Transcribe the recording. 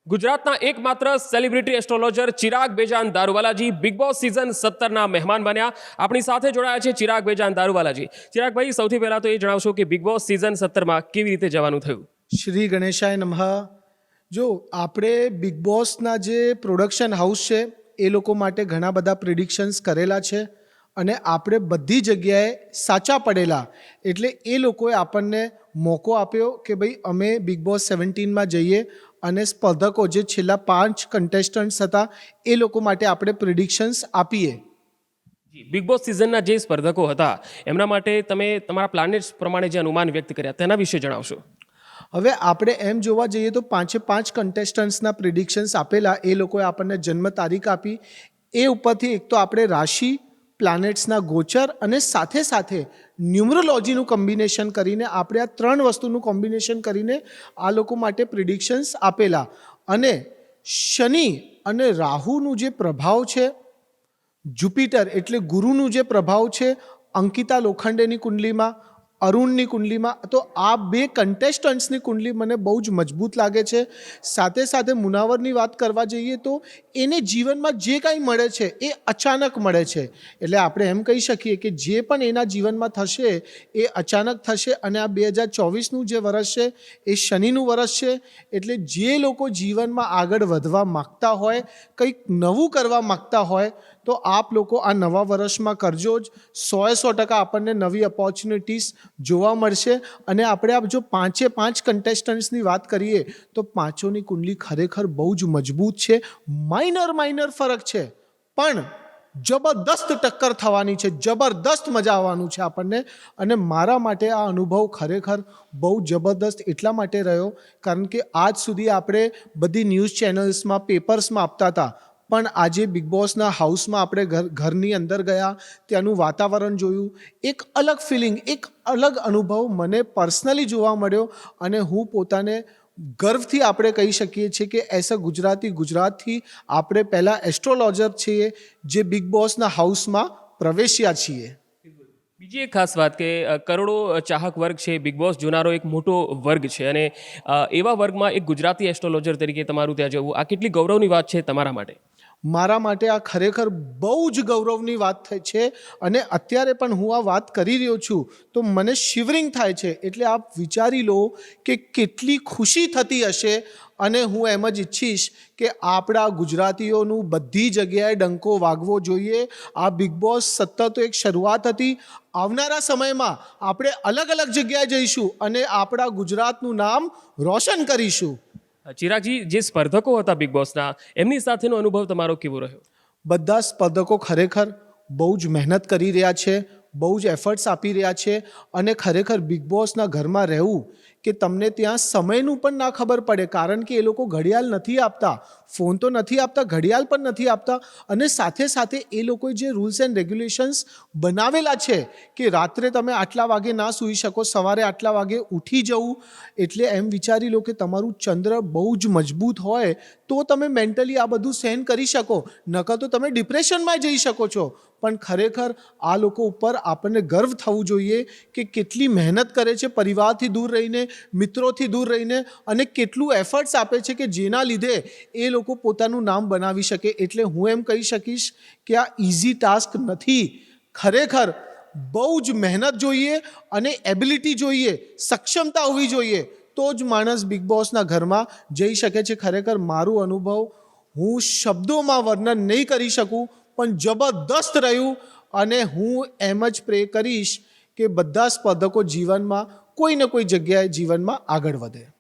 ગુજરાતના એકમાત્ર celebrity astrologer Chirag Bejan દારૂવાલાજી બિગ બોસ સિઝન 17ના મહેમાન બન્યા. આપણી સાથે જોડાયા છે ચિરાગ બેજાન દારૂવાલાજી. ચિરાગભાઈ, સૌથી પહેલા તો એ જણાવશો કે બિગ બોસ સિઝન 17માં કેવી રીતે જવાનું થયું? શ્રી ગણેશાય નમઃ. જો આપણે બિગ બોસના જે પ્રોડક્શન હાઉસ છે એ લોકો માટે ઘણા બધા પ્રિડિક્શન્સ કરેલા છે અને આપણે બધી જગ્યાએ સાચા પડેલા, એટલે એ લોકોએ આપણને મોકો આપ્યો કે ભાઈ અમે બિગ બોસ 17માં જઈએ અને સ્પર્ધકો જે છેલ્લા 5 કન્ટેસ્ટન્ટ્સ હતા એ લોકો માટે આપણે પ્રિડિક્શન્સ આપીએ. બિગ બોસ સિઝનના જે સ્પર્ધકો હતા એમના માટે તમે તમારા પ્લાનેટ્સ પ્રમાણે જે અનુમાન વ્યક્ત કર્યા તેના વિશે જણાવશો. હવે આપણે એમ જોવા જઈએ તો 5 કન્ટેસ્ટન્ટ્સના પ્રિડિક્શન્સ આપેલા, એ લોકોએ આપણને જન્મ તારીખ આપી. એ ઉપરથી એક તો આપણે રાશિ, પ્લાનેટ્સના ગોચર અને સાથે સાથે ન્યુમરોલોજીનું કોમ્બિનેશન કરીને આપણે આ 3 વસ્તુનું કોમ્બિનેશન કરીને આ લોકો માટે પ્રિડિક્શન્સ આપેલા. અને શનિ અને રાહુનું જે પ્રભાવ છે, જુપિટર એટલે ગુરુનું જે પ્રભાવ છે અંકિતા લોખંડેની કુંડલીમાં, અરુણની કુંડલીમાં, તો આ 2 કન્ટેસ્ટન્ટ્સની કુંડલી મને બહુ જ મજબૂત લાગે છે. સાથે સાથે મુનાવરની વાત કરવા જઈએ તો એને જીવનમાં જે કાંઈ મળે છે એ અચાનક મળે છે. એટલે આપણે એમ કહી શકીએ કે જે પણ એના જીવનમાં થશે એ અચાનક થશે. અને આ 2024નું જે વર્ષ છે એ શનિનું વર્ષ છે. એટલે જે લોકો જીવનમાં આગળ વધવા માગતા હોય, કંઈક નવું કરવા માગતા હોય તો આપ લોકો આ નવા વર્ષમાં કરજો જ. 100% આપણને નવી ઓપોર્ચ્યુનિટીઝ જોવા મળશે. અને આપણે આ જો 5 કન્ટેસ્ટન્ટ્સની વાત કરીએ તો 5ની કુંડલી ખરેખર બહુ જ મજબૂત છે. માઇનર ફરક છે પણ જબરદસ્ત ટક્કર થવાની છે, જબરદસ્ત મજા આવવાનું છે આપણને. અને મારા માટે આ અનુભવ ખરેખર બહુ જબરદસ્ત એટલા માટે રહ્યો કારણ કે આજ સુધી આપણે બધી ન્યૂઝ ચેનલ્સમાં, પેપર્સમાં આપતા હતા, પણ આજે બિગ બોસના હાઉસમાં આપણે ઘરની અંદર ગયા, ત્યાંનું વાતાવરણ જોયું, એક અલગ ફિલિંગ, એક અલગ અનુભવ મને પર્સનલી જોવા મળ્યો. અને હું પોતાને ગર્વથી આપણે કહી શકીએ છીએ કે એસા ગુજરાતથી આપણે પહેલાં એસ્ટ્રોલોજર છીએ જે બિગ બોસના હાઉસમાં પ્રવેશ્યા છીએ. બીજી એક ખાસ વાત કે કરોડો ચાહક વર્ગ છે, બિગ બોસ જોનારો એક મોટો વર્ગ છે અને એવા વર્ગમાં એક ગુજરાતી એસ્ટ્રોલોજર તરીકે તમારું ત્યાં જવું આ કેટલી ગૌરવની વાત છે તમારા માટે? મારા માટે આ ખરેખર બહુ જ ગૌરવની વાત છે. અને અત્યારે પણ હું આ વાત કરી રહ્યો છું તો મને શિવરિંગ થાય છે. એટલે આપ વિચારી લો કે કેટલી ખુશી થતી હશે. અને હું એમ જ ઈચ્છીશ કે આપણા ગુજરાતીઓનું બધી જગ્યાએ ડંકો વાગવો જોઈએ. આ બિગ બોસ સતત તો એક શરૂઆત હતી. આવનારા સમયમાં આપણે અલગ જગ્યાએ જઈશું અને આપણા ગુજરાતનું નામ રોશન કરીશું. ચિરાગજી, જે સ્પર્ધકો હતા બિગ બોસના એમની સાથેનો અનુભવ તમારો કેવો રહ્યો? બધા સ્પર્ધકો ખરેખર બહુ જ મહેનત કરી રહ્યા છે, બહુ જ એફર્ટ્સ આપી રહ્યા છે. અને ખરેખર બિગ બોસના ઘરમાં રહેવું કે તમને ત્યાં સમયનું પણ ના ખબર પડે કારણ કે એ લોકો ઘડિયાળ નથી આપતા, ફોન તો નથી આપતા, ઘડિયાળ પણ નથી આપતા. અને સાથે એ લોકોએ જે રૂલ્સ એન્ડ રેગ્યુલેશન્સ બનાવેલા છે કે રાત્રે તમે આટલા વાગે ના સૂઈ શકો, સવારે આટલા વાગે ઉઠી જવું. એટલે એમ વિચારી લો કે તમારું ચંદ્ર બહુ જ મજબૂત હોય તો તમે મેન્ટલી આ બધું સહન કરી શકો, નકર તો તમે ડિપ્રેશનમાં જઈ શકો છો. પણ ખરેખર આ લોકો ઉપર આપણને ગર્વ થવું જોઈએ કે કેટલી મહેનત કરે છે પરિવારથી દૂર રહીને, મિત્રોથી દૂર રહીને, અને કેટલું એફર્ટ્સ આપે છે કે જેના લીધે એ લોકો પોતાનું નામ બનાવી શકે. એટલે હું એમ કહી શકીશ કે આ ઇઝી ટાસ્ક નથી. ખરેખર બહુ જ મહેનત જોઈએ અને એબિલિટી જોઈએ, સક્ષમતા હોવી જોઈએ, તો જ માણસ બિગ બોસના ઘરમાં જઈ શકે છે. ખરેખર મારું અનુભવ હું શબ્દોમાં વર્ણન નહીં કરી શકું પણ જબરદસ્ત રહ્યું. અને હું એમ જ પ્રે કરીશ કે બધા સ્પર્ધકો જીવનમાં કોઈ ને કોઈ જગ્યાએ જીવનમાં આગળ વધે.